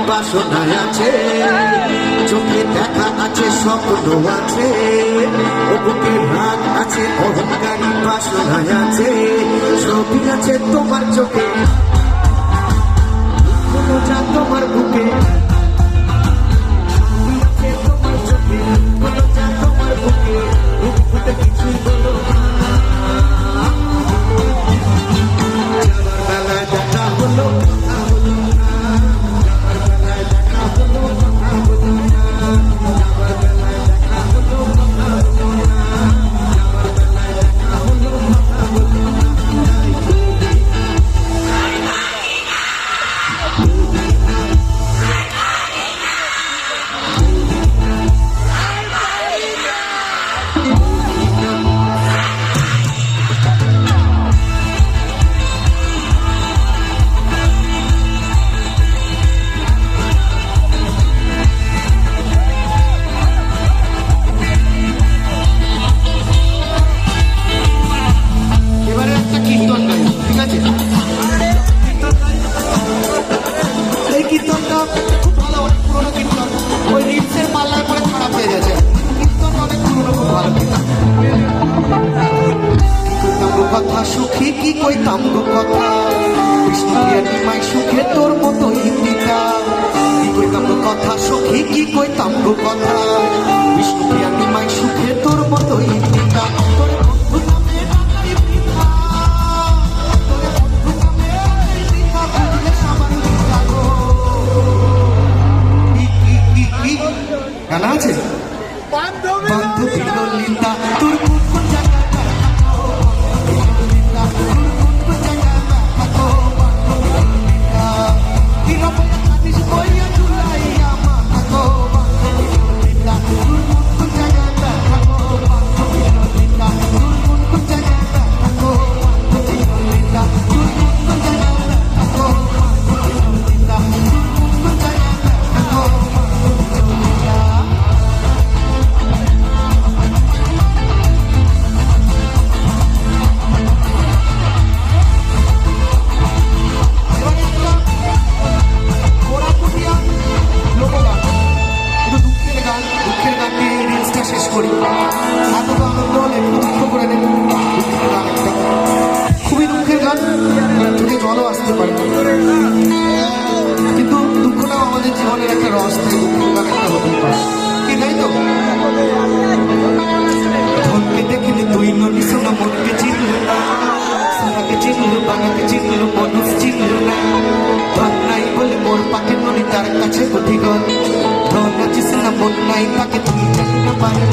বাসনায় আছে, চোখে দেখা আছে, স্বপ্ন আছে, ও বুকে রাগ আছে, অহংকারী বাসনায় আছে, ছবি আছে তোমার চোখে, যা তোমার বুকে তোমার চোখে, যা তোমার বুকে কিছুই বলো বেলায় দেখা হলো কথা সুখী কি কইতাম গো কথা, কৃষ্ণের নিমাই সুখে তোর মতোই পিতা কি কইতাম গো কথা, সুখী কি কইতাম গো কথা, কৃষ্ণের নিমাই সুখে তোর মতোই পিতা তোর বন্ধু নামে ডাকাই পিতা, তোর বন্ধু নামে ডাকাই পিতা, বুঝলে সবার পিতা গো কি গানা আছে বান্ধবী ললিতা তোর কোন জায়গা খুবই দুঃখের গান, চোখে জলও আসতে পারে, কিন্তু দুঃখটাও আমাদের জীবনের একটা রস থেকে দুঃখের গান একটা হতেই পারে, কি তাই তো? ধনকে দেখিলে তুই নদী সোনা মনকে চিনল না, সোনাকে চিনল বাঙাকে চিনল মানুষ চিনল না, ধন নাই বলে মোর পাকে নদী তার কাছে অধিগত, ধন আছিস না মন নাই তাকে তুই জানি না পারে।